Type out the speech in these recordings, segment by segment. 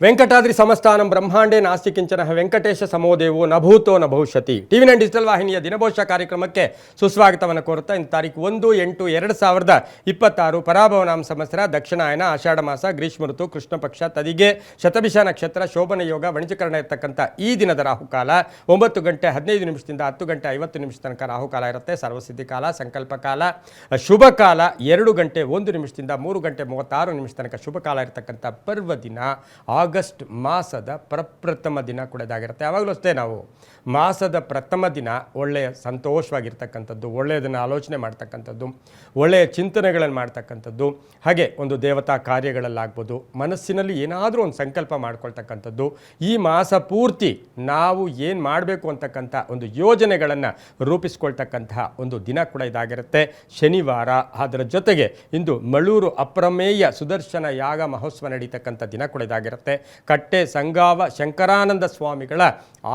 ವೆಂಕಟಾದ್ರಿ ಸಮಸ್ಥಾನಂ ಬ್ರಹ್ಮಾಂಡೇ ನಾಸ್ತಿ ಕಿಂಚನ ವೆಂಕಟೇಶ ಸಮೋದೇವೋ ನಭೂತೋ ನ ಭವಿಷ್ಯತಿ. TV nine digital ವಾಹಿನಿಯ ದಿನಭೋಷ ಕಾರ್ಯಕ್ರಮಕ್ಕೆ ಸುಸ್ವಾಗತವನ್ನು ಕೋರುತ್ತಾ ಇಂದು ತಾರೀಕು 1-8-2026 ಪರಾಭವನಾಮ ಸಂವತ್ಸರ ದಕ್ಷಿಣಾಯನ ಆಷಾಢ ಮಾಸ ಗ್ರೀಷ್ಮ ಋತು ಕೃಷ್ಣ ಪಕ್ಷ ತದಿಗೆ ಶತಭಿಷ ನಕ್ಷತ್ರ ಶೋಭನ ಯೋಗ ವಣಿಜಕರಣ ಇರತಕ್ಕಂಥ ಈ ದಿನದ ರಾಹುಕಾಲ 9 ಗಂಟೆ 15 ನಿಮಿಷದಿಂದ 10 ಗಂಟೆ 50 ನಿಮಿಷ ತನಕ ರಾಹುಕಾಲ ಇರುತ್ತೆ. ಸರ್ವಸಿದ್ಧಿ ಕಾಲ, ಸಂಕಲ್ಪ ಕಾಲ, ಶುಭ ಕಾಲ 2 ಗಂಟೆ 1 ನಿಮಿಷದಿಂದ 3 ಗಂಟೆ 36 ನಿಮಿಷ ತನಕ ಶುಭ ಕಾಲ ಇರತಕ್ಕಂಥ ಪರ್ವ ದಿನ ಆಗಸ್ಟ್ ಮಾಸದ ಪ್ರಪ್ರಥಮ ದಿನ ಕೂಡ ಇದಾಗಿರುತ್ತೆ. ಯಾವಾಗಲೂ ಅಷ್ಟೇ ನಾವು ಮಾಸದ ಪ್ರಥಮ ದಿನ ಒಳ್ಳೆಯ ಸಂತೋಷವಾಗಿರ್ತಕ್ಕಂಥದ್ದು, ಒಳ್ಳೆಯದನ್ನು ಆಲೋಚನೆ ಮಾಡ್ತಕ್ಕಂಥದ್ದು, ಒಳ್ಳೆಯ ಚಿಂತನೆಗಳನ್ನು ಮಾಡ್ತಕ್ಕಂಥದ್ದು, ಹಾಗೆ ಒಂದು ದೇವತಾ ಕಾರ್ಯಗಳಲ್ಲಾಗ್ಬೋದು, ಮನಸ್ಸಿನಲ್ಲಿ ಏನಾದರೂ ಒಂದು ಸಂಕಲ್ಪ ಮಾಡ್ಕೊಳ್ತಕ್ಕಂಥದ್ದು, ಈ ಮಾಸ ಪೂರ್ತಿ ನಾವು ಏನು ಮಾಡಬೇಕು ಅಂತಕ್ಕಂಥ ಒಂದು ಯೋಜನೆಗಳನ್ನು ರೂಪಿಸ್ಕೊಳ್ತಕ್ಕಂತಹ ಒಂದು ದಿನ ಕೂಡ ಇದಾಗಿರುತ್ತೆ. ಶನಿವಾರ, ಅದರ ಜೊತೆಗೆ ಇಂದು ಮಳೂರು ಅಪ್ರಮೇಯ ಸುದರ್ಶನ ಯಾಗ ಮಹೋತ್ಸವ ನಡೀತಕ್ಕಂಥ ದಿನ ಕೂಡ ಇದಾಗಿರುತ್ತೆ. ಕಟ್ಟೆ ಸಂಗಾವ ಶಂಕರಾನಂದ ಸ್ವಾಮಿಗಳ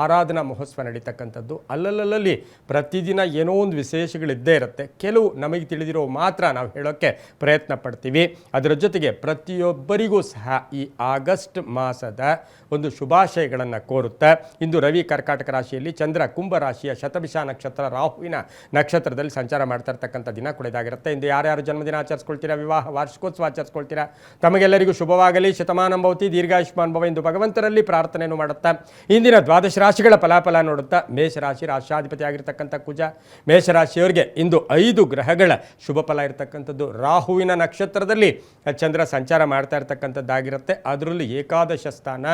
ಆರಾಧನಾ ಮಹೋತ್ಸವ ನಡೀತಕ್ಕಂಥದ್ದು. ಅಲ್ಲಲ್ಲಿ ಪ್ರತಿದಿನ ಏನೋ ಒಂದು ವಿಶೇಷಗಳಿದ್ದೇ ಇರುತ್ತೆ. ಕೆಲವು ನಮಗೆ ತಿಳಿದಿರೋ ಮಾತ್ರ ನಾವು ಹೇಳೋಕ್ಕೆ ಪ್ರಯತ್ನ ಪಡ್ತೀವಿ. ಅದರ ಜೊತೆಗೆ ಪ್ರತಿಯೊಬ್ಬರಿಗೂ ಸಹ ಈ ಆಗಸ್ಟ್ ಮಾಸದ ಒಂದು ಶುಭಾಶಯಗಳನ್ನು ಕೋರುತ್ತಾ ಇಂದು ರವಿ ಕರ್ಕಾಟಕ ರಾಶಿಯಲ್ಲಿ, ಚಂದ್ರ ಕುಂಭ ರಾಶಿಯ ಶತಭಿಷ ನಕ್ಷತ್ರ ರಾಹುವಿನ ನಕ್ಷತ್ರದಲ್ಲಿ ಸಂಚಾರ ಮಾಡ್ತಾ ಇರ್ತಕ್ಕಂಥ ದಿನ ಕೂಡ ಇದಾಗಿರುತ್ತೆ. ಇಂದು ಯಾರ್ಯಾರು ಜನ್ಮದಿನ ಆಚರಿಸ್ಕೊಳ್ತೀರಾ, ವಿವಾಹ ವಾರ್ಷಿಕೋತ್ಸವ ಆಚರಿಸ್ಕೊಳ್ತೀರಾ, ತಮಗೆಲ್ಲರಿಗೂ ಶುಭವಾಗಲಿ, ಶತಮಾನಂ ಭವತಿ, ದೀರ್ಘಾಯುಷ್ಮಾನ್ ಭವ ಎಂದು ಭಗವಂತರಲ್ಲಿ ಪ್ರಾರ್ಥನೆಯನ್ನು ಮಾಡುತ್ತಾ ಇಂದಿನ ದ್ವಾದಶ ರಾಶಿಗಳ ಫಲಾಫಲ ನೋಡುತ್ತಾ ಮೇಷರಾಶಿ ರಾಶಾಧಿಪತಿ ಆಗಿರ್ತಕ್ಕಂಥ ಕುಜ, ಮೇಷರಾಶಿಯವರಿಗೆ ಇಂದು 5 ಗ್ರಹಗಳ ಶುಭ ಫಲ ಇರತಕ್ಕಂಥದ್ದು. ರಾಹುವಿನ ನಕ್ಷತ್ರದಲ್ಲಿ ಚಂದ್ರ ಸಂಚಾರ ಮಾಡ್ತಾ ಇರ್ತಕ್ಕಂಥದ್ದಾಗಿರುತ್ತೆ. ಅದರಲ್ಲಿ ಏಕಾದಶ ಸ್ಥಾನ.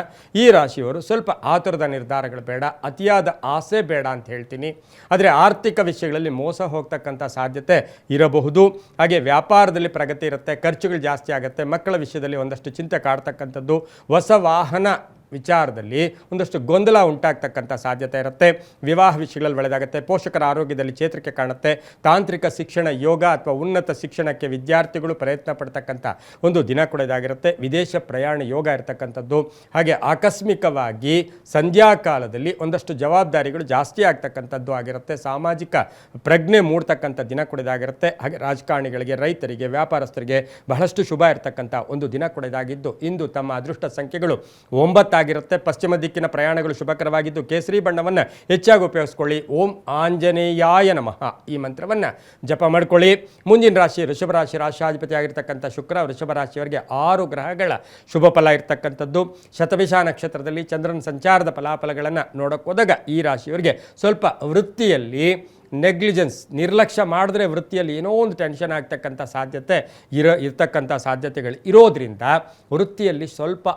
ಈ ರಾಶಿಯವರು ಸ್ವಲ್ಪ ಆತುರದ ನಿರ್ಧಾರಗಳು ಬೇಡ, ಅತಿಯಾದ ಆಸೆ ಬೇಡ ಅಂತ ಹೇಳ್ತೀನಿ. ಆದರೆ ಆರ್ಥಿಕ ವಿಷಯಗಳಲ್ಲಿ ಮೋಸ ಹೋಗ್ತಕ್ಕಂಥ ಸಾಧ್ಯತೆ ಇರಬಹುದು. ಹಾಗೆ ವ್ಯಾಪಾರದಲ್ಲಿ ಪ್ರಗತಿ ಇರುತ್ತೆ, ಖರ್ಚುಗಳು ಜಾಸ್ತಿ ಆಗುತ್ತೆ, ಮಕ್ಕಳ ವಿಷಯದಲ್ಲಿ ಒಂದಷ್ಟು ಚಿಂತೆ ಕಾಡ್ತಕ್ಕಂಥದ್ದು, ಹೊಸ ವಾಹನ ವಿಚಾರದಲ್ಲಿ ಒಂದಷ್ಟು ಗೊಂದಲ ಉಂಟಾಗ್ತಕ್ಕಂಥ ಸಾಧ್ಯತೆ ಇರುತ್ತೆ. ವಿವಾಹ ವಿಷಯಗಳಲ್ಲಿ ಒಳ್ಳೆಯದಾಗುತ್ತೆ. ಪೋಷಕರ ಆರೋಗ್ಯದಲ್ಲಿ ಚೇತರಿಕೆ ಕಾಣುತ್ತೆ. ತಾಂತ್ರಿಕ ಶಿಕ್ಷಣ ಯೋಗ ಅಥವಾ ಉನ್ನತ ಶಿಕ್ಷಣಕ್ಕೆ ವಿದ್ಯಾರ್ಥಿಗಳು ಪ್ರಯತ್ನ ಪಡ್ತಕ್ಕಂಥ ಒಂದು ದಿನ ಕೂಡ ಇದಾಗಿರುತ್ತೆ. ವಿದೇಶ ಪ್ರಯಾಣ ಯೋಗ ಇರತಕ್ಕಂಥದ್ದು. ಹಾಗೆ ಆಕಸ್ಮಿಕವಾಗಿ ಸಂಧ್ಯಾಕಾಲದಲ್ಲಿ ಒಂದಷ್ಟು ಜವಾಬ್ದಾರಿಗಳು ಜಾಸ್ತಿ ಆಗ್ತಕ್ಕಂಥದ್ದು ಆಗಿರುತ್ತೆ. ಸಾಮಾಜಿಕ ಪ್ರಜ್ಞೆ ಮೂಡ್ತಕ್ಕಂಥ ದಿನ ಕೂಡ ಇದಾಗಿರುತ್ತೆ. ಹಾಗೆ ರಾಜಕಾರಣಿಗಳಿಗೆ, ರೈತರಿಗೆ, ವ್ಯಾಪಾರಸ್ಥರಿಗೆ ಬಹಳಷ್ಟು ಶುಭ ಇರತಕ್ಕಂಥ ಒಂದು ದಿನ ಕೂಡ ಇದಾಗಿದ್ದು ಇಂದು ತಮ್ಮ ಅದೃಷ್ಟ ಸಂಖ್ಯೆಗಳು 9 ಆಗಿರುತ್ತೆ. ಪಶ್ಚಿಮ ದಿಕ್ಕಿನ ಪ್ರಯಾಣಗಳು ಶುಭಕರವಾಗಿದ್ದು ಕೇಸರಿ ಬಣ್ಣವನ್ನು ಹೆಚ್ಚಾಗಿ ಉಪಯೋಗಿಸ್ಕೊಳ್ಳಿ. ಓಂ ಆಂಜನೇಯಾಯ ನಮಃ ಈ ಮಂತ್ರವನ್ನು ಜಪ ಮಾಡ್ಕೊಳ್ಳಿ. ಮುಂದಿನ ರಾಶಿ ವೃಷಭ ರಾಶಿ. ರಾಶಾಧಿಪತಿ ಆಗಿರ್ತಕ್ಕಂಥ ಶುಕ್ರ ವೃಷಭ ರಾಶಿಯವರಿಗೆ 6 ಗ್ರಹಗಳ ಶುಭ ಫಲ ಇರ್ತಕ್ಕಂಥದ್ದು. ಶತಭಿಷ ನಕ್ಷತ್ರದಲ್ಲಿ ಚಂದ್ರನ ಸಂಚಾರದ ಫಲಾಫಲಗಳನ್ನು ನೋಡೋಕೆ ಹೋದಾಗ ಈ ರಾಶಿಯವರಿಗೆ ಸ್ವಲ್ಪ ವೃತ್ತಿಯಲ್ಲಿ ನೆಗ್ಲಿಜೆನ್ಸ್, ನಿರ್ಲಕ್ಷ್ಯ ಮಾಡಿದ್ರೆ ವೃತ್ತಿಯಲ್ಲಿ ಏನೋ ಒಂದು ಟೆನ್ಷನ್ ಆಗ್ತಕ್ಕಂಥ ಸಾಧ್ಯತೆ ಇರ್ತಕ್ಕಂಥ ಸಾಧ್ಯತೆಗಳು ಇರೋದ್ರಿಂದ ವೃತ್ತಿಯಲ್ಲಿ ಸ್ವಲ್ಪ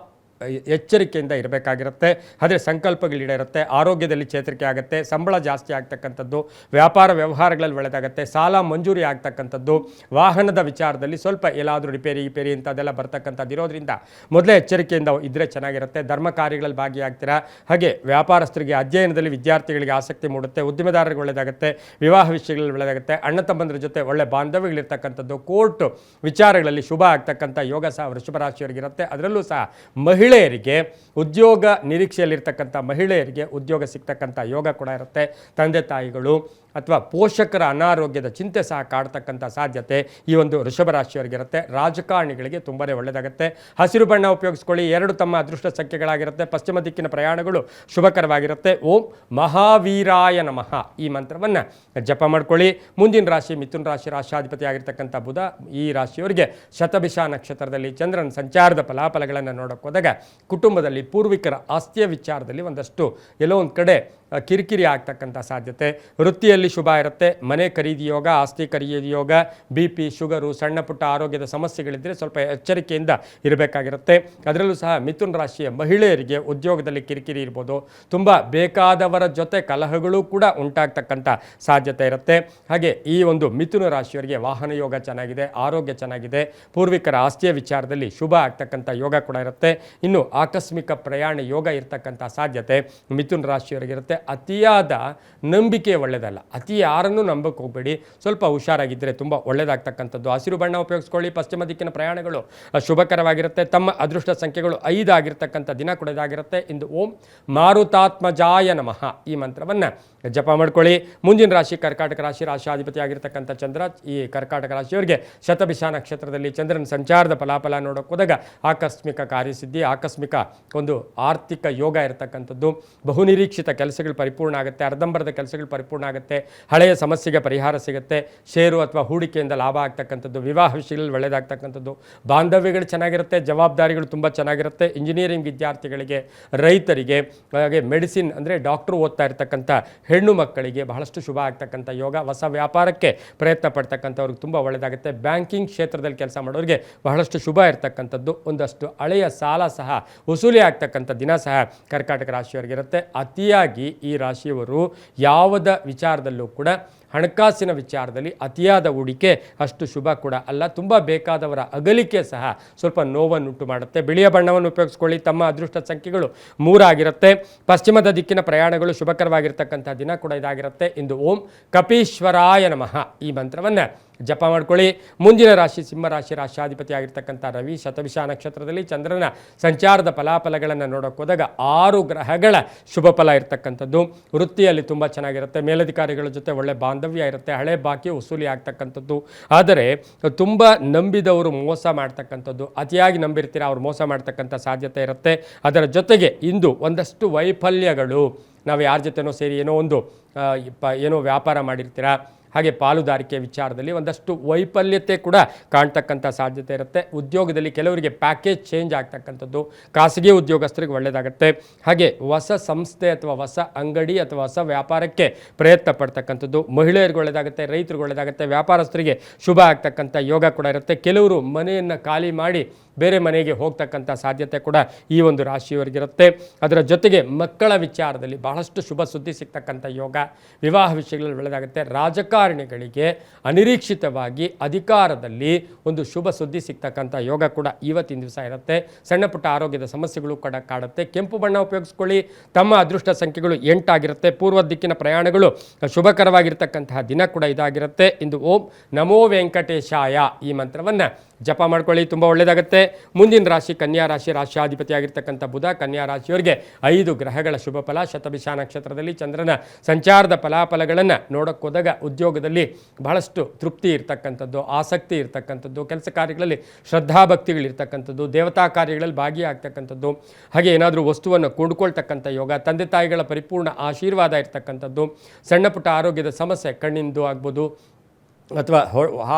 ಎಚ್ಚರಿಕೆಯಿಂದ ಇರಬೇಕಾಗಿರುತ್ತೆ. ಆದರೆ ಸಂಕಲ್ಪಗಳಿರುತ್ತೆ. ಆರೋಗ್ಯದಲ್ಲಿ ಚೇತರಿಕೆ ಆಗುತ್ತೆ. ಸಂಬಳ ಜಾಸ್ತಿ ಆಗ್ತಕ್ಕಂಥದ್ದು, ವ್ಯಾಪಾರ ವ್ಯವಹಾರಗಳಲ್ಲಿ ಒಳ್ಳೆಯದಾಗುತ್ತೆ. ಸಾಲ ಮಂಜೂರಿ ಆಗ್ತಕ್ಕಂಥದ್ದು, ವಾಹನದ ವಿಚಾರದಲ್ಲಿ ಸ್ವಲ್ಪ ಎಲ್ಲಾದರೂ ರಿಪೇರಿ ಇಂಥದ್ದೆಲ್ಲ ಬರ್ತಕ್ಕಂಥದ್ದು ಇರೋದ್ರಿಂದ ಮೊದಲೇ ಎಚ್ಚರಿಕೆಯಿಂದ ಇದ್ದರೆ ಚೆನ್ನಾಗಿರುತ್ತೆ. ಧರ್ಮ ಕಾರ್ಯಗಳಲ್ಲಿ ಭಾಗಿಯಾಗ್ತೀರಾ. ಹಾಗೆ ವ್ಯಾಪಾರಸ್ಥರಿಗೆ, ಅಧ್ಯಯನದಲ್ಲಿ ವಿದ್ಯಾರ್ಥಿಗಳಿಗೆ ಆಸಕ್ತಿ ಮೂಡುತ್ತೆ. ಉದ್ದಿಮೆದಾರರಿಗೆ ಒಳ್ಳೆಯದಾಗುತ್ತೆ. ವಿವಾಹ ವಿಷಯಗಳಲ್ಲಿ ಒಳ್ಳೆಯದಾಗುತ್ತೆ. ಅಣ್ಣ ತಮ್ಮಂದ್ರ ಜೊತೆ ಒಳ್ಳೆ ಬಾಂಧವ್ಯಗಳಿರ್ತಕ್ಕಂಥದ್ದು, ಕೋರ್ಟ್ ವಿಚಾರಗಳಲ್ಲಿ ಶುಭ ಆಗ್ತಕ್ಕಂಥ ಯೋಗ ಸಹ ವೃಷಭ ರಾಶಿಯವರಿಗಿರುತ್ತೆ. ಅದರಲ್ಲೂ ಸಹ ಮಹಿಳೆಯರಿಗೆ ಉದ್ಯೋಗ ನಿರೀಕ್ಷೆಯಲ್ಲಿರ್ತಕ್ಕಂಥ ಮಹಿಳೆಯರಿಗೆ ಉದ್ಯೋಗ ಸಿಗ್ತಕ್ಕಂಥ ಯೋಗ ಕೂಡ ಇರುತ್ತೆ. ತಂದೆ ತಾಯಿಗಳು ಅಥವಾ ಪೋಷಕರ ಅನಾರೋಗ್ಯದ ಚಿಂತೆ ಸಹ ಕಾಡ್ತಕ್ಕಂಥ ಸಾಧ್ಯತೆ ಈ ಒಂದು ವೃಷಭ ರಾಶಿಯವರಿಗಿರುತ್ತೆ. ರಾಜಕಾರಣಿಗಳಿಗೆ ತುಂಬಾ ಒಳ್ಳೆಯದಾಗುತ್ತೆ. ಹಸಿರು ಬಣ್ಣ ಉಪಯೋಗಿಸ್ಕೊಳ್ಳಿ. 2 ತಮ್ಮ ಅದೃಷ್ಟ ಸಂಖ್ಯೆಗಳಾಗಿರುತ್ತೆ. ಪಶ್ಚಿಮ ದಿಕ್ಕಿನ ಪ್ರಯಾಣಗಳು ಶುಭಕರವಾಗಿರುತ್ತೆ. ಓಂ ಮಹಾವೀರಾಯ ನಮಃ ಈ ಮಂತ್ರವನ್ನು ಜಪ ಮಾಡ್ಕೊಳ್ಳಿ. ಮುಂದಿನ ರಾಶಿ ಮಿಥುನ ರಾಶಿ. ರಾಶಾಧಿಪತಿ ಆಗಿರ್ತಕ್ಕಂಥ ಬುಧ. ಈ ರಾಶಿಯವರಿಗೆ ಶತಭಿಷ ನಕ್ಷತ್ರದಲ್ಲಿ ಚಂದ್ರನ ಸಂಚಾರದ ಫಲಾಫಲಗಳನ್ನು ನೋಡೋಕೆ ಹೋದಾಗ ಕುಟುಂಬದಲ್ಲಿ ಪೂರ್ವಿಕರ ಆಸ್ತಿಯ ವಿಚಾರದಲ್ಲಿ ಒಂದಷ್ಟು ಎಲ್ಲೋ ಒಂದು ಕಡೆ ಕಿರಿಕಿರಿ ಆಗ್ತಕ್ಕಂಥ ಸಾಧ್ಯತೆ. ವೃತ್ತಿಯಲ್ಲಿ ಶುಭ ಇರುತ್ತೆ. ಮನೆ ಖರೀದಿ ಯೋಗ, ಆಸ್ತಿ ಖರೀದಿ ಯೋಗ, BP, ಶುಗರು, ಸಣ್ಣ ಪುಟ್ಟ ಆರೋಗ್ಯದ ಸಮಸ್ಯೆಗಳಿದ್ದರೆ ಸ್ವಲ್ಪ ಎಚ್ಚರಿಕೆಯಿಂದ ಇರಬೇಕಾಗಿರುತ್ತೆ. ಅದರಲ್ಲೂ ಸಹ ಮಿಥುನ ರಾಶಿಯ ಮಹಿಳೆಯರಿಗೆ ಉದ್ಯೋಗದಲ್ಲಿ ಕಿರಿಕಿರಿ ಇರ್ಬೋದು. ತುಂಬ ಬೇಕಾದವರ ಜೊತೆ ಕಲಹಗಳು ಕೂಡ ಉಂಟಾಗ್ತಕ್ಕಂಥ ಸಾಧ್ಯತೆ ಇರುತ್ತೆ. ಹಾಗೆ ಈ ಒಂದು ಮಿಥುನ ರಾಶಿಯವರಿಗೆ ವಾಹನ ಯೋಗ ಚೆನ್ನಾಗಿದೆ, ಆರೋಗ್ಯ ಚೆನ್ನಾಗಿದೆ, ಪೂರ್ವಿಕರ ಆಸ್ತಿಯ ವಿಚಾರದಲ್ಲಿ ಶುಭ ಆಗ್ತಕ್ಕಂಥ ಯೋಗ ಕೂಡ ಇರುತ್ತೆ. ಇನ್ನು ಆಕಸ್ಮಿಕ ಪ್ರಯಾಣ ಯೋಗ ಇರ್ತಕ್ಕಂಥ ಸಾಧ್ಯತೆ ಮಿಥುನ ರಾಶಿಯವರಿಗಿರುತ್ತೆ. ಅತಿಯಾದ ನಂಬಿಕೆ ಒಳ್ಳೆಯದಲ್ಲ. ಅತಿ ಯಾರನ್ನೂ ನಂಬಕ್ಕೆ ಹೋಗಬೇಡಿ, ಸ್ವಲ್ಪ ಹುಷಾರಾಗಿದ್ದರೆ ತುಂಬ ಒಳ್ಳೆಯದಾಗ್ತಕ್ಕಂಥದ್ದು. ಹಸಿರು ಬಣ್ಣ ಉಪಯೋಗಿಸ್ಕೊಳ್ಳಿ. ಪಶ್ಚಿಮ ದಿಕ್ಕಿನ ಪ್ರಯಾಣಗಳು ಶುಭಕರವಾಗಿರುತ್ತೆ. ತಮ್ಮ ಅದೃಷ್ಟ ಸಂಖ್ಯೆಗಳು 5 ಆಗಿರ್ತಕ್ಕಂಥ ದಿನ ಕೂಡ ಇದಾಗಿರುತ್ತೆ. ಇಂದು ಓಂ ಮಾರುತಾತ್ಮಜಾಯ ನಮಃ ಈ ಮಂತ್ರವನ್ನು ಜಪ ಮಾಡ್ಕೊಳ್ಳಿ. ಮುಂದಿನ ರಾಶಿ ಕರ್ಕಾಟಕ ರಾಶಿ. ರಾಶಿಯಾಧಿಪತಿ ಆಗಿರ್ತಕ್ಕಂಥ ಚಂದ್ರ. ಈ ಕರ್ಕಾಟಕ ರಾಶಿಯವರಿಗೆ ಶತಭಿಷ ನಕ್ಷತ್ರದಲ್ಲಿ ಚಂದ್ರನ ಸಂಚಾರದ ಫಲಾಫಲ ನೋಡೋಕೆ ಹೋದಾಗ ಆಕಸ್ಮಿಕ ಕಾರ್ಯಸಿದ್ಧಿ, ಆಕಸ್ಮಿಕ ಒಂದು ಆರ್ಥಿಕ ಯೋಗ ಇರತಕ್ಕಂಥದ್ದು, ಬಹುನಿರೀಕ್ಷಿತ ಕೆಲಸಗಳು ಪರಿಪೂರ್ಣ ಆಗುತ್ತೆ, ಅರ್ಧಂಬರ್ಧ ಕೆಲಸಗಳು ಪರಿಪೂರ್ಣ ಆಗುತ್ತೆ, ಹಳೆಯ ಸಮಸ್ಯೆಗೆ ಪರಿಹಾರ ಸಿಗುತ್ತೆ, ಷೇರು ಅಥವಾ ಹೂಡಿಕೆಯಿಂದ ಲಾಭ ಆಗ್ತಕ್ಕಂಥದ್ದು, ವಿವಾಹ ವಿಷಯಗಳಲ್ಲಿ ಒಳ್ಳೆಯದಾಗ್ತಕ್ಕಂಥದ್ದು, ಬಾಂಧವ್ಯಗಳು ಚೆನ್ನಾಗಿರುತ್ತೆ, ಜವಾಬ್ದಾರಿಗಳು ತುಂಬ ಚೆನ್ನಾಗಿರುತ್ತೆ. ಇಂಜಿನಿಯರಿಂಗ್ ವಿದ್ಯಾರ್ಥಿಗಳಿಗೆ, ರೈತರಿಗೆ, ಹಾಗೆ ಮೆಡಿಸಿನ್ ಅಂದರೆ ಡಾಕ್ಟ್ರು ಓದ್ತಾ ಇರ್ತಕ್ಕಂಥ ಹೆಣ್ಣು ಮಕ್ಕಳಿಗೆ ಬಹಳಷ್ಟು ಶುಭ ಆಗ್ತಕ್ಕಂಥ ಯೋಗ. ಹೊಸ ವ್ಯಾಪಾರಕ್ಕೆ ಪ್ರಯತ್ನ ಪಡ್ತಕ್ಕಂಥವ್ರಿಗೆ ತುಂಬ ಒಳ್ಳೆಯದಾಗುತ್ತೆ. ಬ್ಯಾಂಕಿಂಗ್ ಕ್ಷೇತ್ರದಲ್ಲಿ ಕೆಲಸ ಮಾಡೋರಿಗೆ ಬಹಳಷ್ಟು ಶುಭ ಇರ್ತಕ್ಕಂಥದ್ದು. ಒಂದಷ್ಟು ಹಳೆಯ ಸಾಲ ಸಹ ವಸೂಲಿ ಆಗ್ತಕ್ಕಂಥ ದಿನ ಸಹ ಕರ್ಕಾಟಕ ರಾಶಿಯವರಿಗಿರುತ್ತೆ. ಅತಿಯಾಗಿ ಈ ರಾಶಿಯವರು ಯಾವುದ ವಿಚಾರದಲ್ಲೂ ಕೂಡ ಹಣಕಾಸಿನ ವಿಚಾರದಲ್ಲಿ ಅತಿಯಾದ ಹೂಡಿಕೆ ಅಷ್ಟು ಶುಭ ಕೂಡ ಅಲ್ಲ. ತುಂಬ ಬೇಕಾದವರ ಅಗಲಿಕೆ ಸಹ ಸ್ವಲ್ಪ ನೋವನ್ನುಂಟು ಮಾಡುತ್ತೆ. ಬಿಳಿಯ ಬಣ್ಣವನ್ನು ಉಪಯೋಗಿಸ್ಕೊಳ್ಳಿ. ತಮ್ಮ ಅದೃಷ್ಟ ಸಂಖ್ಯೆಗಳು 3 ಆಗಿರುತ್ತೆ. ಪಶ್ಚಿಮದ ದಿಕ್ಕಿನ ಪ್ರಯಾಣಗಳು ಶುಭಕರವಾಗಿರ್ತಕ್ಕಂಥ ದಿನ ಕೂಡ ಇದಾಗಿರುತ್ತೆ. ಇಂದು ಓಂ ಕಪೀಶ್ವರಾಯ ನಮಃ ಈ ಮಂತ್ರವನ್ನು ಜಪ ಮಾಡ್ಕೊಳ್ಳಿ. ಮುಂದಿನ ರಾಶಿ ಸಿಂಹರಾಶಿ. ರಾಶಿಯಾಧಿಪತಿ ಆಗಿರ್ತಕ್ಕಂಥ ರವಿ ಶತಭಿಷ ನಕ್ಷತ್ರದಲ್ಲಿ ಚಂದ್ರನ ಸಂಚಾರದ ಫಲಾಫಲಗಳನ್ನು ನೋಡೋಕೆ ಹೋದಾಗ 6 ಗ್ರಹಗಳ ಶುಭ ಫಲ ಇರ್ತಕ್ಕಂಥದ್ದು. ವೃತ್ತಿಯಲ್ಲಿ ತುಂಬ ಚೆನ್ನಾಗಿರುತ್ತೆ. ಮೇಲಧಿಕಾರಿಗಳ ಜೊತೆ ಒಳ್ಳೆ ಬಾಂಧವ್ಯ ಇರುತ್ತೆ. ಹಳೆ ಬಾಕಿ ವಸೂಲಿ ಆಗ್ತಕ್ಕಂಥದ್ದು. ಆದರೆ ತುಂಬ ನಂಬಿದವರು ಮೋಸ ಮಾಡ್ತಕ್ಕಂಥದ್ದು, ಅತಿಯಾಗಿ ನಂಬಿರ್ತೀರ, ಅವ್ರು ಮೋಸ ಮಾಡ್ತಕ್ಕಂಥ ಸಾಧ್ಯತೆ ಇರುತ್ತೆ. ಅದರ ಜೊತೆಗೆ ಇಂದು ಒಂದಷ್ಟು ವೈಫಲ್ಯಗಳು, ನಾವು ಯಾರ ಜೊತೆನೋ ಸೇರಿ ಏನೋ ವ್ಯಾಪಾರ ಮಾಡಿರ್ತೀರ, ಹಾಗೆ ಪಾಲುದಾರಿಕೆ ವಿಚಾರದಲ್ಲಿ ಒಂದಷ್ಟು ವೈಫಲ್ಯತೆ ಕೂಡ ಕಾಣ್ತಕ್ಕಂಥ ಸಾಧ್ಯತೆ ಇರುತ್ತೆ. ಉದ್ಯೋಗದಲ್ಲಿ ಕೆಲವರಿಗೆ ಪ್ಯಾಕೇಜ್ ಚೇಂಜ್ ಆಗ್ತಕ್ಕಂಥದ್ದು, ಖಾಸಗಿ ಉದ್ಯೋಗಸ್ಥರಿಗೆ ಒಳ್ಳೆಯದಾಗುತ್ತೆ. ಹಾಗೆ ಹೊಸ ಸಂಸ್ಥೆ ಅಥವಾ ಹೊಸ ಅಂಗಡಿ ಅಥವಾ ಹೊಸ ವ್ಯಾಪಾರಕ್ಕೆ ಪ್ರಯತ್ನ ಪಡ್ತಕ್ಕಂಥದ್ದು, ಮಹಿಳೆಯರಿಗೆ ಒಳ್ಳೆಯದಾಗುತ್ತೆ, ರೈತರಿಗೆ ಒಳ್ಳೆಯದಾಗುತ್ತೆ, ವ್ಯಾಪಾರಸ್ಥರಿಗೆ ಶುಭ ಆಗ್ತಕ್ಕಂಥ ಯೋಗ ಕೂಡ ಇರುತ್ತೆ. ಕೆಲವರು ಮನೆಯನ್ನು ಖಾಲಿ ಮಾಡಿ ಬೇರೆ ಮನೆಗೆ ಹೋಗ್ತಕ್ಕಂಥ ಸಾಧ್ಯತೆ ಕೂಡ ಈ ಒಂದು ರಾಶಿಯವರಿಗಿರುತ್ತೆ. ಅದರ ಜೊತೆಗೆ ಮಕ್ಕಳ ವಿಚಾರದಲ್ಲಿ ಬಹಳಷ್ಟು ಶುಭ ಸುದ್ದಿ ಸಿಗ್ತಕ್ಕಂಥ ಯೋಗ. ವಿವಾಹ ವಿಷಯಗಳಲ್ಲಿ ಒಳ್ಳೆಯದಾಗುತ್ತೆ. ರಾಜಕಾರಣಿಗಳಿಗೆ ಅನಿರೀಕ್ಷಿತವಾಗಿ ಅಧಿಕಾರದಲ್ಲಿ ಒಂದು ಶುಭ ಸುದ್ದಿ ಸಿಗ್ತಕ್ಕಂಥ ಯೋಗ ಕೂಡ ಇವತ್ತಿನ ದಿವಸ ಇರುತ್ತೆ. ಸಣ್ಣ ಪುಟ್ಟ ಆರೋಗ್ಯದ ಸಮಸ್ಯೆಗಳು ಕೂಡ ಕಾಡುತ್ತೆ. ಕೆಂಪು ಬಣ್ಣ ಉಪಯೋಗಿಸ್ಕೊಳ್ಳಿ. ತಮ್ಮ ಅದೃಷ್ಟ ಸಂಖ್ಯೆಗಳು 8 ಆಗಿರುತ್ತೆ. ಪೂರ್ವ ದಿಕ್ಕಿನ ಪ್ರಯಾಣಗಳು ಶುಭಕರವಾಗಿರ್ತಕ್ಕಂತಹ ದಿನ ಕೂಡ ಇದಾಗಿರುತ್ತೆ. ಇಂದು ಓಂ ನಮೋ ವೆಂಕಟೇಶಾಯ ಈ ಮಂತ್ರವನ್ನು ಜಪ ಮಾಡ್ಕೊಳ್ಳಿ. ತುಂಬ ಒಳ್ಳೆಯದಾಗುತ್ತೆ. ಮುಂದಿನ ರಾಶಿ ಕನ್ಯಾ ರಾಶಿ. ರಾಶಿಯಾಧಿಪತಿ ಆಗಿರ್ತಕ್ಕಂಥ ಬುಧ ಕನ್ಯಾ ರಾಶಿಯವರಿಗೆ 5 ಗ್ರಹಗಳ ಶುಭ ಫಲ. ಶತಭಿಷ ನಕ್ಷತ್ರದಲ್ಲಿ ಚಂದ್ರನ ಸಂಚಾರದ ಫಲಾಫಲಗಳನ್ನು ನೋಡೋಕೆ ಹೋದಾಗ ಉದ್ಯೋಗದಲ್ಲಿ ಬಹಳಷ್ಟು ತೃಪ್ತಿ ಇರ್ತಕ್ಕಂಥದ್ದು, ಆಸಕ್ತಿ ಇರ್ತಕ್ಕಂಥದ್ದು, ಕೆಲಸ ಕಾರ್ಯಗಳಲ್ಲಿ ಶ್ರದ್ಧಾಭಕ್ತಿಗಳಿರ್ತಕ್ಕಂಥದ್ದು, ದೇವತಾ ಕಾರ್ಯಗಳಲ್ಲಿ ಭಾಗಿಯಾಗ್ತಕ್ಕಂಥದ್ದು, ಹಾಗೆ ಏನಾದರೂ ವಸ್ತುವನ್ನು ಕೊಂಡುಕೊಳ್ತಕ್ಕಂಥ ಯೋಗ, ತಂದೆ ತಾಯಿಗಳ ಪರಿಪೂರ್ಣ ಆಶೀರ್ವಾದ ಇರ್ತಕ್ಕಂಥದ್ದು, ಸಣ್ಣ ಪುಟ್ಟ ಆರೋಗ್ಯದ ಸಮಸ್ಯೆ ಕಣ್ಣಿಂದು ಆಗ್ಬೋದು ಅಥವಾ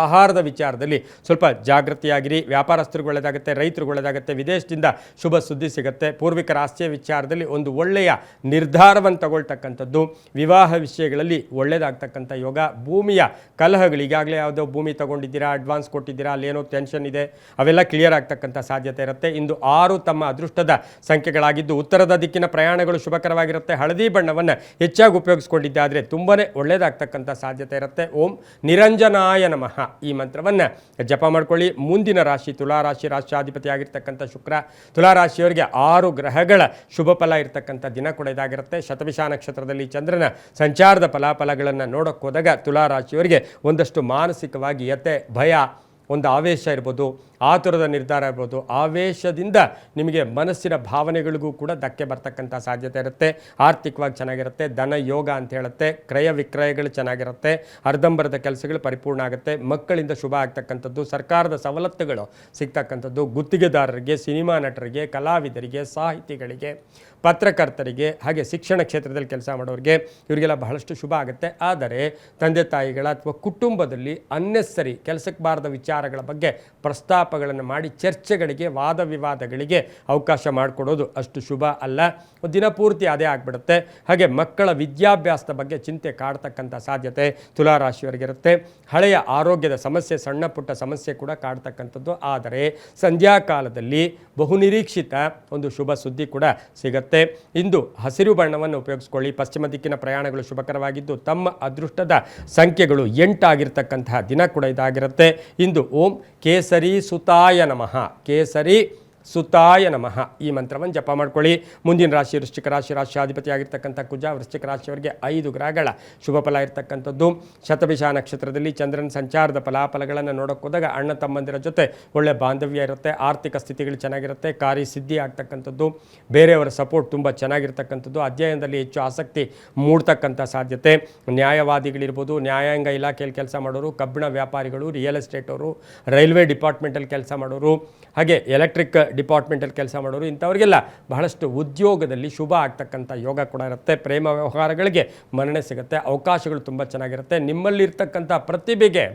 ಆಹಾರದ ವಿಚಾರದಲ್ಲಿ ಸ್ವಲ್ಪ ಜಾಗೃತಿಯಾಗಿರಿ. ವ್ಯಾಪಾರಸ್ಥರಿಗೆ ಒಳ್ಳೆಯದಾಗುತ್ತೆ, ರೈತರಿಗೆ ಒಳ್ಳೆಯದಾಗುತ್ತೆ, ವಿದೇಶದಿಂದ ಶುಭ ಸುದ್ದಿ ಸಿಗುತ್ತೆ. ಪೂರ್ವಿಕರ ಆಸ್ತಿಯ ವಿಚಾರದಲ್ಲಿ ಒಂದು ಒಳ್ಳೆಯ ನಿರ್ಧಾರವನ್ನು ತಗೊಳ್ತಕ್ಕಂಥದ್ದು, ವಿವಾಹ ವಿಷಯಗಳಲ್ಲಿ ಒಳ್ಳೆಯದಾಗ್ತಕ್ಕಂಥ ಯೋಗ. ಭೂಮಿಯ ಕಲಹಗಳು, ಈಗಾಗಲೇ ಯಾವುದೋ ಭೂಮಿ ತಗೊಂಡಿದ್ದೀರಾ, ಅಡ್ವಾನ್ಸ್ ಕೊಟ್ಟಿದ್ದೀರಾ, ಅಲ್ಲೇನೋ ಟೆನ್ಷನ್ ಇದೆ, ಅವೆಲ್ಲ ಕ್ಲಿಯರ್ ಆಗ್ತಕ್ಕಂಥ ಸಾಧ್ಯತೆ ಇರುತ್ತೆ. ಇಂದು 6 ತಮ್ಮ ಅದೃಷ್ಟದ ಸಂಖ್ಯೆಗಳಾಗಿದ್ದು ಉತ್ತರದ ದಿಕ್ಕಿನ ಪ್ರಯಾಣಗಳು ಶುಭಕರವಾಗಿರುತ್ತೆ. ಹಳದಿ ಬಣ್ಣವನ್ನು ಹೆಚ್ಚಾಗಿ ಉಪಯೋಗಿಸ್ಕೊಂಡಿದ್ದಾದರೆ ತುಂಬಾ ಒಳ್ಳೆಯದಾಗ್ತಕ್ಕಂಥ ಸಾಧ್ಯತೆ ಇರುತ್ತೆ. ಓಂ ನಿರಂಜನಾಯ ನಮಃ ಈ ಮಂತ್ರವನ್ನು ಜಪ ಮಾಡ್ಕೊಳ್ಳಿ. ಮುಂದಿನ ರಾಶಿ ತುಲಾರಾಶಿ. ರಾಶಿಯಾಧಿಪತಿ ಆಗಿರ್ತಕ್ಕಂಥ ಶುಕ್ರ. ತುಲಾರಾಶಿಯವರಿಗೆ 6 ಗ್ರಹಗಳ ಶುಭ ಫಲ ಇರತಕ್ಕಂಥ ದಿನ ಕೂಡ ಇದಾಗಿರುತ್ತೆ. ಶತಭಿಷ ನಕ್ಷತ್ರದಲ್ಲಿ ಚಂದ್ರನ ಸಂಚಾರದ ಫಲಾಫಲಗಳನ್ನು ನೋಡೋಕೆ ಹೋದಾಗ ತುಲಾರಾಶಿಯವರಿಗೆ ಒಂದಷ್ಟು ಮಾನಸಿಕವಾಗಿ ಭಯ, ಒಂದು ಆವೇಶ ಇರ್ಬೋದು, ಆತುರದ ನಿರ್ಧಾರ ಇರ್ಬೋದು, ಆವೇಶದಿಂದ ನಿಮಗೆ ಮನಸ್ಸಿನ ಭಾವನೆಗಳಿಗೂ ಕೂಡ ಧಕ್ಕೆ ಬರ್ತಕ್ಕಂಥ ಸಾಧ್ಯತೆ ಇರುತ್ತೆ. ಆರ್ಥಿಕವಾಗಿ ಚೆನ್ನಾಗಿರುತ್ತೆ. ಧನ ಯೋಗ ಅಂತ ಹೇಳುತ್ತೆ. ಕ್ರಯ ವಿಕ್ರಯಗಳು ಚೆನ್ನಾಗಿರುತ್ತೆ. ಅರ್ಧಂಬರ್ಧ ಕೆಲಸಗಳು ಪರಿಪೂರ್ಣ ಆಗುತ್ತೆ. ಮಕ್ಕಳಿಂದ ಶುಭ ಆಗ್ತಕ್ಕಂಥದ್ದು, ಸರ್ಕಾರದ ಸವಲತ್ತುಗಳು ಸಿಗ್ತಕ್ಕಂಥದ್ದು, ಗುತ್ತಿಗೆದಾರರಿಗೆ, ಸಿನಿಮಾ ನಟರಿಗೆ, ಕಲಾವಿದರಿಗೆ, ಸಾಹಿತಿಗಳಿಗೆ, ಪತ್ರಕರ್ತರಿಗೆ, ಹಾಗೆ ಶಿಕ್ಷಣ ಕ್ಷೇತ್ರದಲ್ಲಿ ಕೆಲಸ ಮಾಡೋರಿಗೆ ಇವರಿಗೆಲ್ಲ ಬಹಳಷ್ಟು ಶುಭ ಆಗುತ್ತೆ. ಆದರೆ ತಂದೆ ತಾಯಿಗಳ ಅಥವಾ ಕುಟುಂಬದಲ್ಲಿ ಅನ್ನೆಸರಿ ಕೆಲಸಕ್ಕೆ ಬಾರದ ವಿಚಾರಗಳ ಬಗ್ಗೆ ಪ್ರಸ್ತಾಪಗಳನ್ನು ಮಾಡಿ ಚರ್ಚೆಗಳಿಗೆ, ವಾದ ವಿವಾದಗಳಿಗೆ ಅವಕಾಶ ಮಾಡಿಕೊಡೋದು ಅಷ್ಟು ಶುಭ ಅಲ್ಲ. ದಿನಪೂರ್ತಿ ಅದೇ ಆಗಿಬಿಡುತ್ತೆ. ಹಾಗೆ ಮಕ್ಕಳ ವಿದ್ಯಾಭ್ಯಾಸದ ಬಗ್ಗೆ ಚಿಂತೆ ಕಾಡ್ತಕ್ಕಂಥ ಸಾಧ್ಯತೆ ತುಲಾರಾಶಿಯವರಿಗಿರುತ್ತೆ. ಹಳೆಯ ಆರೋಗ್ಯದ ಸಮಸ್ಯೆ, ಸಣ್ಣ ಪುಟ್ಟ ಸಮಸ್ಯೆ ಕೂಡ ಕಾಡ್ತಕ್ಕಂಥದ್ದು. ಆದರೆ ಸಂಧ್ಯಾಕಾಲದಲ್ಲಿ ಬಹುನಿರೀಕ್ಷಿತ ಒಂದು ಶುಭ ಸುದ್ದಿ ಕೂಡ ಸಿಗುತ್ತೆ. ಇಂದು ಹಸಿರು ಬಣ್ಣವನ್ನು ಉಪಯೋಗಿಸ್ಕೊಳ್ಳಿ. ಪಶ್ಚಿಮ ದಿಕ್ಕಿನ ಪ್ರಯಾಣಗಳು ಶುಭಕರವಾಗಿದ್ದು ತಮ್ಮ ಅದೃಷ್ಟದ ಸಂಖ್ಯೆಗಳು 8 ಆಗಿರ್ತಕ್ಕಂತಹ ದಿನ ಕೂಡ ಇದಾಗಿರುತ್ತೆ. ಇಂದು ಓಂ ಕೇಸರಿ ಸುತಾಯ ನಮಃ ಕೇಸರಿ ಸುತಾಯ ನಮಃ ಈ ಮಂತ್ರವನ್ನು ಜಪ ಮಾಡ್ಕೊಳ್ಳಿ. ಮುಂದಿನ ರಾಶಿ ವೃಶ್ಚಿಕ ರಾಶಿ, ರಾಶಿಯಾಧಿಪತಿ ಆಗಿರ್ತಕ್ಕಂಥ ಕುಜ. ವೃಶ್ಚಿಕ ರಾಶಿಯವರಿಗೆ 5 ಗ್ರಹಗಳ ಶುಭ ಫಲ ಇರತಕ್ಕಂಥದ್ದು. ಶತಭಿಷ ನಕ್ಷತ್ರದಲ್ಲಿ ಚಂದ್ರನ ಸಂಚಾರದ ಫಲಾಫಲಗಳನ್ನು ನೋಡೋಕೆ ಹೋದಾಗ ಅಣ್ಣ ತಮ್ಮಂದಿರ ಜೊತೆ ಒಳ್ಳೆ ಬಾಂಧವ್ಯ ಇರುತ್ತೆ, ಆರ್ಥಿಕ ಸ್ಥಿತಿಗಳು ಚೆನ್ನಾಗಿರುತ್ತೆ, ಕಾರ್ಯಸಿದ್ಧಿ ಆಗ್ತಕ್ಕಂಥದ್ದು, ಬೇರೆಯವರ ಸಪೋರ್ಟ್ ತುಂಬ ಚೆನ್ನಾಗಿರ್ತಕ್ಕಂಥದ್ದು, ಅಧ್ಯಯನದಲ್ಲಿ ಹೆಚ್ಚು ಆಸಕ್ತಿ ಮೂಡ್ತಕ್ಕಂಥ ಸಾಧ್ಯತೆ. ನ್ಯಾಯವಾದಿಗಳಿರ್ಬೋದು, ನ್ಯಾಯಾಂಗ ಇಲಾಖೆಯಲ್ಲಿ ಕೆಲಸ ಮಾಡೋರು, ಕಬ್ಬಿಣ ವ್ಯಾಪಾರಿಗಳು, ರಿಯಲ್ ಎಸ್ಟೇಟ್ ಅವರು, ರೈಲ್ವೆ ಡಿಪಾರ್ಟ್ಮೆಂಟಲ್ಲಿ ಕೆಲಸ ಮಾಡೋರು, ಹಾಗೆ ಎಲೆಕ್ಟ್ರಿಕ್ ಡಿಪಾರ್ಟ್ಮೆಂಟಲ್ಲಿ ಕೆಲಸ ಮಾಡೋರು, ಇಂಥವರಿಗೆಲ್ಲ ಬಹಳಷ್ಟು ಉದ್ಯೋಗದಲ್ಲಿ ಶುಭ ಆಗ್ತಕ್ಕಂಥ ಯೋಗ ಕೂಡ ಇರುತ್ತೆ. ಪ್ರೇಮ ವ್ಯವಹಾರಗಳಿಗೆ ಮನ್ನಣೆ ಸಿಗುತ್ತೆ, ಅವಕಾಶಗಳು ತುಂಬ ಚೆನ್ನಾಗಿರುತ್ತೆ. ನಿಮ್ಮಲ್ಲಿರ್ತಕ್ಕಂಥ ಪ್ರತಿಭೆಗೆ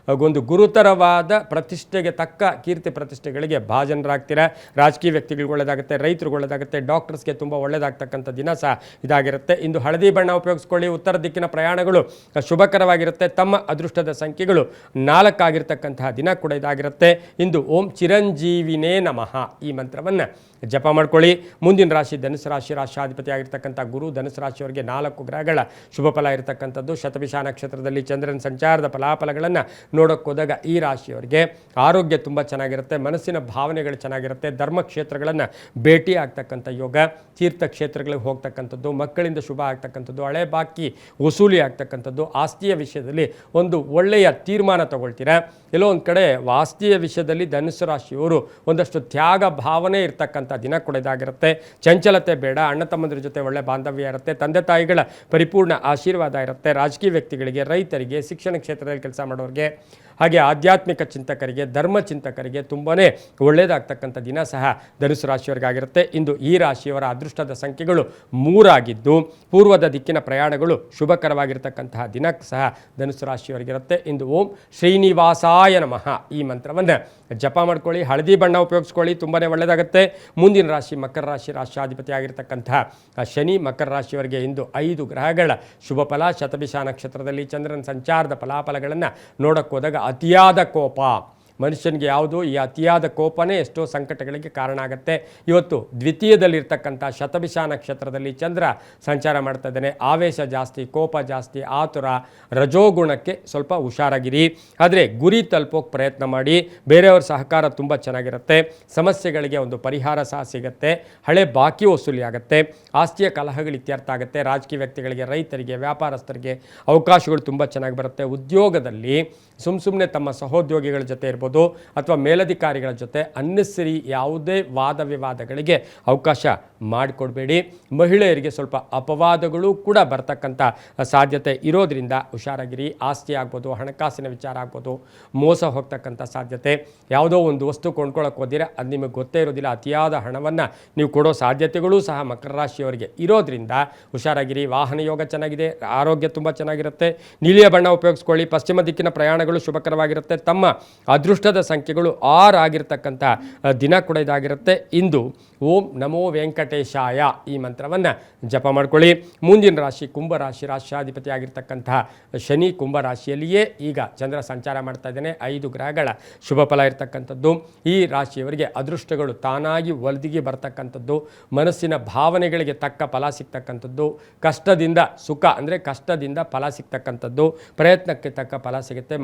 ಒಂದು ಗುರುತರವಾದ ಪ್ರತಿಷ್ಠೆಗೆ ತಕ್ಕ ಕೀರ್ತಿ ಪ್ರತಿಷ್ಠೆಗಳಿಗೆ ಭಾಜನರಾಗ್ತೀರಾ. ರಾಜಕೀಯ ವ್ಯಕ್ತಿಗಳಿಗೆ ಒಳ್ಳೆಯದಾಗುತ್ತೆ, ರೈತರಿಗೆ ಒಳ್ಳೆಯದಾಗುತ್ತೆ, ಡಾಕ್ಟರ್ಸ್ಗೆ ತುಂಬ ಒಳ್ಳೆಯದಾಗ್ತಕ್ಕಂಥ ದಿನ ಸಹ ಇದಾಗಿರುತ್ತೆ. ಇಂದು ಹಳದಿ ಬಣ್ಣ ಉಪಯೋಗಿಸ್ಕೊಳ್ಳಿ. ಉತ್ತರ ದಿಕ್ಕಿನ ಪ್ರಯಾಣಗಳು ಶುಭಕರವಾಗಿರುತ್ತೆ. ತಮ್ಮ ಅದೃಷ್ಟದ ಸಂಖ್ಯೆಗಳು 4 ಆಗಿರ್ತಕ್ಕಂತಹ ದಿನ ಕೂಡ ಇದಾಗಿರುತ್ತೆ. ಇಂದು ಓಂ ಚಿರಂಜೀವಿನೇ ನಮಃ ಈ ಮಂತ್ರವನ್ನು ಜಪ ಮಾಡ್ಕೊಳ್ಳಿ. ಮುಂದಿನ ರಾಶಿ ಧನುಸು ರಾಶಿ, ರಾಶಿಯಾಧಿಪತಿ ಆಗಿರ್ತಕ್ಕಂಥ ಗುರು. ಧನುಸು ರಾಶಿಯವರಿಗೆ 4 ಗ್ರಹಗಳ ಶುಭ ಫಲ ಇರತಕ್ಕಂಥದ್ದು. ಶತಭಿಷ ನಕ್ಷತ್ರದಲ್ಲಿ ಚಂದ್ರನ ಸಂಚಾರದ ಫಲಾಫಲಗಳನ್ನು ನೋಡೋಕೆ ಹೋದಾಗ ಈ ರಾಶಿಯವರಿಗೆ ಆರೋಗ್ಯ ತುಂಬ ಚೆನ್ನಾಗಿರುತ್ತೆ, ಮನಸ್ಸಿನ ಭಾವನೆಗಳು ಚೆನ್ನಾಗಿರುತ್ತೆ, ಧರ್ಮಕ್ಷೇತ್ರಗಳನ್ನು ಭೇಟಿ ಆಗ್ತಕ್ಕಂಥ ಯೋಗ, ತೀರ್ಥಕ್ಷೇತ್ರಗಳಿಗೆ ಹೋಗ್ತಕ್ಕಂಥದ್ದು, ಮಕ್ಕಳಿಂದ ಶುಭ ಆಗ್ತಕ್ಕಂಥದ್ದು, ಹಳೆ ಬಾಕಿ ವಸೂಲಿ ಆಗ್ತಕ್ಕಂಥದ್ದು, ಆಸ್ತಿಯ ವಿಷಯದಲ್ಲಿ ಒಂದು ಒಳ್ಳೆಯ ತೀರ್ಮಾನ ತಗೊಳ್ತೀರಾ. ಎಲ್ಲೋ ಒಂದು ಕಡೆ ಆಸ್ತಿಯ ವಿಷಯದಲ್ಲಿ ಧನುಸು ರಾಶಿಯವರು ಒಂದಷ್ಟು ತ್ಯಾಗ ಭಾವನೆ ಇರ್ತಕ್ಕಂಥ ದಿನ ಕೂಡ ಇದಾಗಿರುತ್ತೆ. ಚಂಚಲತೆ ಬೇಡ, ಅಣ್ಣ ತಮ್ಮಂದಿರ ಜೊತೆ ಒಳ್ಳೆ ಬಾಂಧವ್ಯ ಇರುತ್ತೆ, ತಂದೆ ತಾಯಿಗಳ ಪರಿಪೂರ್ಣ ಆಶೀರ್ವಾದ ಇರುತ್ತೆ. ರಾಜಕೀಯ ವ್ಯಕ್ತಿಗಳಿಗೆ, ರೈತರಿಗೆ, ಶಿಕ್ಷಣ ಕ್ಷೇತ್ರದಲ್ಲಿ ಕೆಲಸ ಮಾಡೋರಿಗೆ, ಹಾಗೆ ಆಧ್ಯಾತ್ಮಿಕ ಚಿಂತಕರಿಗೆ, ಧರ್ಮ ಚಿಂತಕರಿಗೆ ತುಂಬಾ ಒಳ್ಳೆಯದಾಗ್ತಕ್ಕಂಥ ದಿನ ಸಹ ಧನುಸು ರಾಶಿಯವರಿಗಾಗಿರುತ್ತೆ. ಇಂದು ಈ ರಾಶಿಯವರ ಅದೃಷ್ಟದ ಸಂಖ್ಯೆಗಳು 3 ಆಗಿದ್ದು ಪೂರ್ವದ ದಿಕ್ಕಿನ ಪ್ರಯಾಣಗಳು ಶುಭಕರವಾಗಿರ್ತಕ್ಕಂತಹ ದಿನ ಸಹ ಧನುಸು ರಾಶಿಯವರಿಗಿರುತ್ತೆ. ಇಂದು ಓಂ ಶ್ರೀನಿವಾಸಾಯ ನಮಃ ಈ ಮಂತ್ರವನ್ನು ಜಪ ಮಾಡ್ಕೊಳ್ಳಿ. ಹಳದಿ ಬಣ್ಣ ಉಪಯೋಗಿಸ್ಕೊಳ್ಳಿ, ತುಂಬಾ ಒಳ್ಳೆಯದಾಗುತ್ತೆ. ಮುಂದಿನ ರಾಶಿ ಮಕರ ರಾಶಿ, ರಾಶಿಯಾಧಿಪತಿ ಆಗಿರ್ತಕ್ಕಂತಹ ಶನಿ. ಮಕರ ರಾಶಿಯವರಿಗೆ ಇಂದು 5 ಗ್ರಹಗಳ ಶುಭ ಫಲ. ಶತಭಿಷ ನಕ್ಷತ್ರದಲ್ಲಿ ಚಂದ್ರನ ಸಂಚಾರದ ಫಲಾಫಲಗಳನ್ನು ನೋಡೋಕೆ ಹೋದಾಗ ಅತಿಯಾದ ಕೋಪ ಮನುಷ್ಯನಿಗೆ ಯಾವುದು ಈ ಅತಿಯಾದ ಕೋಪನೇ ಎಷ್ಟೋ ಸಂಕಟಗಳಿಗೆ ಕಾರಣ ಆಗುತ್ತೆ. ಇವತ್ತು ದ್ವಿತೀಯದಲ್ಲಿರ್ತಕ್ಕಂಥ ಶತಭಿಷ ನಕ್ಷತ್ರದಲ್ಲಿ ಚಂದ್ರ ಸಂಚಾರ ಮಾಡ್ತಾ ಇದ್ದಾನೆ. ಆವೇಶ ಜಾಸ್ತಿ, ಕೋಪ ಜಾಸ್ತಿ, ಆತುರ, ರಜೋಗುಣಕ್ಕೆ ಸ್ವಲ್ಪ ಹುಷಾರಾಗಿರಿ. ಆದರೆ ಗುರಿ ತಲುಪೋಕೆ ಪ್ರಯತ್ನ ಮಾಡಿ. ಬೇರೆಯವ್ರ ಸಹಕಾರ ತುಂಬ ಚೆನ್ನಾಗಿರುತ್ತೆ. ಸಮಸ್ಯೆಗಳಿಗೆ ಒಂದು ಪರಿಹಾರ ಸಹ ಸಿಗುತ್ತೆ. ಹಳೆ ಬಾಕಿ ವಸೂಲಿ ಆಗುತ್ತೆ. ಆಸ್ತಿಯ ಕಲಹಗಳು ಇತ್ಯರ್ಥ ಆಗುತ್ತೆ. ರಾಜಕೀಯ ವ್ಯಕ್ತಿಗಳಿಗೆ, ರೈತರಿಗೆ, ವ್ಯಾಪಾರಸ್ಥರಿಗೆ ಅವಕಾಶಗಳು ತುಂಬ ಚೆನ್ನಾಗಿ ಬರುತ್ತೆ. ಉದ್ಯೋಗದಲ್ಲಿ ಸುಮ್ಮನೆ ತಮ್ಮ ಸಹೋದ್ಯೋಗಿಗಳ ಜೊತೆ ಇರ್ಬೋದು ಅಥವಾ ಮೇಲಧಿಕಾರಿಗಳ ಜೊತೆ ಅನ್ನೆಸರಿ ಯಾವುದೇ ವಾದ ವಿವಾದಗಳಿಗೆ ಅವಕಾಶ ಮಾಡಿಕೊಡ್ಬೇಡಿ. ಮಹಿಳೆಯರಿಗೆ ಸ್ವಲ್ಪ ಅಪವಾದಗಳು ಕೂಡ ಬರ್ತಕ್ಕಂಥ ಸಾಧ್ಯತೆ ಇರೋದ್ರಿಂದ ಹುಷಾರಾಗಿರಿ. ಆಸ್ತಿ ಆಗ್ಬೋದು, ಹಣಕಾಸಿನ ವಿಚಾರ ಆಗ್ಬೋದು, ಮೋಸ ಹೋಗ್ತಕ್ಕಂಥ ಸಾಧ್ಯತೆ. ಯಾವುದೋ ಒಂದು ವಸ್ತು ಕೊಂಡ್ಕೊಳ್ಳೋಕೆ ಹೋದಿರ ಅದು ನಿಮಗೆ ಗೊತ್ತೇ ಇರೋದಿಲ್ಲ, ಅತಿಯಾದ ಹಣವನ್ನು ನೀವು ಕೊಡೋ ಸಾಧ್ಯತೆಗಳೂ ಸಹ ಮಕರ ರಾಶಿಯವರಿಗೆ ಇರೋದ್ರಿಂದ ಹುಷಾರಾಗಿರಿ. ವಾಹನ ಯೋಗ ಚೆನ್ನಾಗಿದೆ, ಆರೋಗ್ಯ ತುಂಬ ಚೆನ್ನಾಗಿರುತ್ತೆ. ನೀಲಿಯ ಬಣ್ಣ ಉಪಯೋಗಿಸ್ಕೊಳ್ಳಿ. ಪಶ್ಚಿಮ ದಿಕ್ಕಿನ ಪ್ರಯಾಣಗಳು ಶುಭಕರವಾಗಿರುತ್ತೆ. ತಮ್ಮ ಅದೃಷ್ಟದ ಸಂಖ್ಯೆಗಳು 6 ಆಗಿರ್ತಕ್ಕಂಥ ದಿನ ಕೂಡ ಇದಾಗಿರುತ್ತೆ. ಇಂದು ಓಂ ನಮೋ ವೆಂಕಟೇಶಾಯ ಈ ಮಂತ್ರವನ್ನು ಜಪ ಮಾಡ್ಕೊಳ್ಳಿ. ಮುಂದಿನ ರಾಶಿ ಕುಂಭರಾಶಿ, ರಾಶಿಯಾಧಿಪತಿ ಆಗಿರ್ತಕ್ಕಂತಹ ಶನಿ ಕುಂಭರಾಶಿಯಲ್ಲಿಯೇ ಈಗ ಚಂದ್ರ ಸಂಚಾರ ಮಾಡ್ತಾ ಇದ್ದಾನೆ. 5 ಗ್ರಹಗಳ ಶುಭ ಫಲ ಇರತಕ್ಕಂಥದ್ದು. ಈ ರಾಶಿಯವರಿಗೆ ಅದೃಷ್ಟಗಳು ತಾನಾಗಿ ಒದಗಿ ಬರ್ತಕ್ಕಂಥದ್ದು, ಮನಸ್ಸಿನ ಭಾವನೆಗಳಿಗೆ ತಕ್ಕ ಫಲ ಸಿಗ್ತಕ್ಕಂಥದ್ದು, ಕಷ್ಟದಿಂದ ಸುಖ ಅಂದರೆ ಕಷ್ಟದಿಂದ ಫಲ ಸಿಗ್ತಕ್ಕಂಥದ್ದು, ಪ್ರಯತ್ನಕ್ಕೆ ತಕ್ಕ ಫಲ ಸಿಗುತ್ತೆ.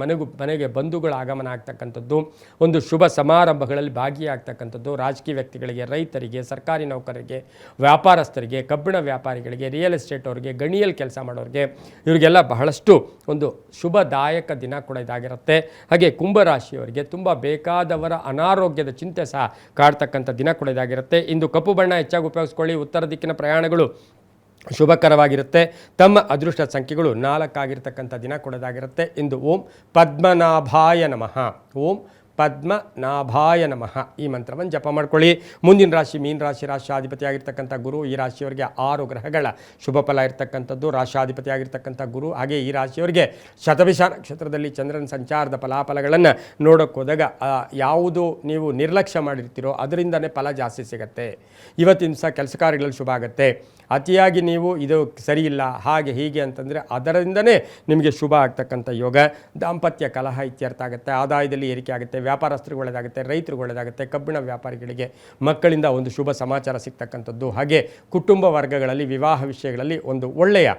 ಮನೆಗೆ ಬಂಧುಗಳ ಆಗಮನ ಆಗ್ತಕ್ಕಂಥದ್ದು, ಒಂದು ಶುಭ ಸಮಾರಂಭಗಳಲ್ಲಿ ಭಾಗಿಯಾಗ್ತಕ್ಕಂಥದ್ದು. ರಾಜಕೀಯ ವ್ಯಕ್ತಿಗಳಿಗೆ, ರೈತರಿಗೆ, ಸರ್ಕಾರಿ ನೌಕರರಿಗೆ, ವ್ಯಾಪಾರಸ್ಥರಿಗೆ, ಕಬ್ಬಿಣ ವ್ಯಾಪಾರಿಗಳಿಗೆ, ರಿಯಲ್ ಎಸ್ಟೇಟ್ ಅವರಿಗೆ, ಗಣಿಯಲ್ಲಿ ಕೆಲಸ ಮಾಡೋರಿಗೆ, ಇವರಿಗೆಲ್ಲ ಬಹಳಷ್ಟು ಒಂದು ಶುಭದಾಯಕ ದಿನ ಕೂಡ ಇದಾಗಿರುತ್ತೆ. ಹಾಗೆ ಕುಂಭರಾಶಿಯವರಿಗೆ ತುಂಬ ಬೇಕಾದವರ ಅನಾರೋಗ್ಯದ ಚಿಂತೆ ಸಹ ಕಾಡ್ತಕ್ಕಂಥ ದಿನ ಕೂಡ ಇದಾಗಿರುತ್ತೆ. ಇಂದು ಕಪ್ಪು ಬಣ್ಣ ಹೆಚ್ಚಾಗಿ ಉಪಯೋಗಿಸ್ಕೊಳ್ಳಿ. ಉತ್ತರ ದಿಕ್ಕಿನ ಪ್ರಯಾಣಗಳು ಶುಭಕರವಾಗಿರುತ್ತೆ. ತಮ್ಮ ಅದೃಷ್ಟ ಸಂಖ್ಯೆಗಳು 4 ಆಗಿರ್ತಕ್ಕಂಥ ದಿನ ಕೊಡೋದಾಗಿರುತ್ತೆ. ಇಂದು ಓಂ ಪದ್ಮನಾಭಾಯ ನಮಃ, ಓಂ ಪದ್ಮನಾಭಾಯ ನಮಃ ಈ ಮಂತ್ರವನ್ನು ಜಪ ಮಾಡ್ಕೊಳ್ಳಿ. ಮುಂದಿನ ರಾಶಿ ಮೀನ ರಾಶಿ, ರಾಶಿಯಾಧಿಪತಿ ಆಗಿರ್ತಕ್ಕಂಥ ಗುರು. ಈ ರಾಶಿಯವರಿಗೆ 6 ಗ್ರಹಗಳ ಶುಭ ಫಲ ಇರತಕ್ಕಂಥದ್ದು. ರಾಶಿಯಾಧಿಪತಿ ಆಗಿರ್ತಕ್ಕಂಥ ಗುರು. ಹಾಗೆ ಈ ರಾಶಿಯವರಿಗೆ ಶತಭಿಷ ನಕ್ಷತ್ರದಲ್ಲಿ ಚಂದ್ರನ ಸಂಚಾರದ ಫಲಾಫಲಗಳನ್ನು ನೋಡೋಕೆ ಹೋದಾಗ ಯಾವುದು ನೀವು ನಿರ್ಲಕ್ಷ್ಯ ಮಾಡಿರ್ತೀರೋ ಅದರಿಂದನೇ ಫಲ ಜಾಸ್ತಿ ಸಿಗುತ್ತೆ. ಇವತ್ತಿನ ಸಹ ಕೆಲಸ ಕಾರ್ಯಗಳಲ್ಲಿ ಶುಭ ಆಗುತ್ತೆ. ಅತಿಯಾಗಿ ನೀವು ಇದು ಸರಿಯಿಲ್ಲ ಹಾಗೆ ಹೀಗೆ ಅಂತಂದರೆ ಅದರಿಂದನೇ ನಿಮಗೆ ಶುಭ ಆಗ್ತಕ್ಕಂಥ ಯೋಗ. ದಾಂಪತ್ಯ ಕಲಹ ಇತ್ಯರ್ಥ ಆಗುತ್ತೆ. ಆದಾಯದಲ್ಲಿ ಏರಿಕೆ ಆಗುತ್ತೆ. ವ್ಯಾಪಾರಸ್ಥರಿಗೆ ಒಳ್ಳೆಯದಾಗುತ್ತೆ, ರೈತರಿಗೆ ಒಳ್ಳೆಯದಾಗುತ್ತೆ, ಕಬ್ಬಿಣ ವ್ಯಾಪಾರಿಗಳಿಗೆ ಮಕ್ಕಳಿಂದ ಒಂದು ಶುಭ ಸಮಾಚಾರ ಸಿಗ್ತಕ್ಕಂಥದ್ದು. ಹಾಗೆ ಕುಟುಂಬ ವರ್ಗಗಳಲ್ಲಿ ವಿವಾಹ ವಿಷಯಗಳಲ್ಲಿ ಒಂದು ಒಳ್ಳೆಯ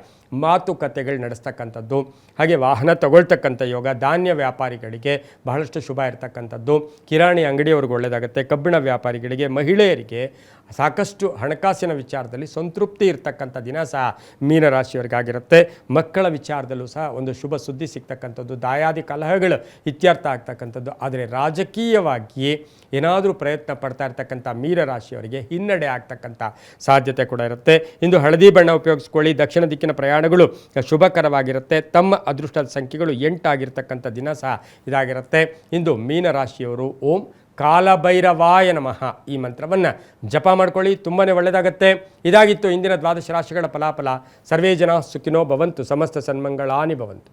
ಮಾತುಕತೆಗಳು ನಡೆಸ್ತಕ್ಕಂಥದ್ದು. ಹಾಗೆ ವಾಹನ ತಗೊಳ್ತಕ್ಕಂಥ ಯೋಗ, ಧಾನ್ಯ ವ್ಯಾಪಾರಿಗಳಿಗೆ ಬಹಳಷ್ಟು ಶುಭ ಇರತಕ್ಕಂಥದ್ದು, ಕಿರಾಣಿ ಅಂಗಡಿಯವ್ರಿಗೆ ಒಳ್ಳೆಯದಾಗುತ್ತೆ, ಕಬ್ಬಿಣ ವ್ಯಾಪಾರಿಗಳಿಗೆ, ಮಹಿಳೆಯರಿಗೆ ಸಾಕಷ್ಟು ಹಣಕಾಸಿನ ವಿಚಾರದಲ್ಲಿ ಸಂತೃಪ್ತಿ ಇರತಕ್ಕಂಥ ದಿನ ಸಹ ಮೀನರಾಶಿಯವರಿಗಾಗಿರುತ್ತೆ. ಮಕ್ಕಳ ವಿಚಾರದಲ್ಲೂ ಸಹ ಒಂದು ಶುಭ ಸುದ್ದಿ ಸಿಗ್ತಕ್ಕಂಥದ್ದು, ದಾಯಾದಿ ಕಲಹಗಳು ಇತ್ಯರ್ಥ ಆಗ್ತಕ್ಕಂಥದ್ದು. ಆದರೆ ರಾಜಕೀಯವಾಗಿ ಏನಾದರೂ ಪ್ರಯತ್ನ ಪಡ್ತಾ ಇರ್ತಕ್ಕಂಥ ಮೀನರಾಶಿಯವರಿಗೆ ಹಿನ್ನಡೆ ಆಗ್ತಕ್ಕಂಥ ಸಾಧ್ಯತೆ ಕೂಡ ಇರುತ್ತೆ. ಇಂದು ಹಳದಿ ಬಣ್ಣ ಉಪಯೋಗಿಸ್ಕೊಳ್ಳಿ. ದಕ್ಷಿಣ ದಿಕ್ಕಿನ ಪ್ರಯಾಣಗಳು ಶುಭಕರವಾಗಿರುತ್ತೆ. ತಮ್ಮ ಅದೃಷ್ಟದ ಸಂಖ್ಯೆಗಳು 8 ಆಗಿರ್ತಕ್ಕಂಥ ದಿನ ಸಹ ಇದಾಗಿರುತ್ತೆ. ಇಂದು ಮೀನರಾಶಿಯವರು ಓಂ ಕಾಲಭೈರವಾಯ ನಮಃ ಈ ಮಂತ್ರವನ್ನು ಜಪ ಮಾಡ್ಕೊಳ್ಳಿ, ತುಂಬಾ ಒಳ್ಳೆಯದಾಗತ್ತೆ. ಇದಾಗಿತ್ತು ಇಂದಿನ ದ್ವಾದಶ ರಾಶಿಗಳ ಫಲಾಫಲ. ಸರ್ವೇ ಜನ ಸುಖಿನೋ ಭವಂತು, ಸಮಸ್ತ ಸನ್ಮಂಗಳಾನಿ ಭವಂತು.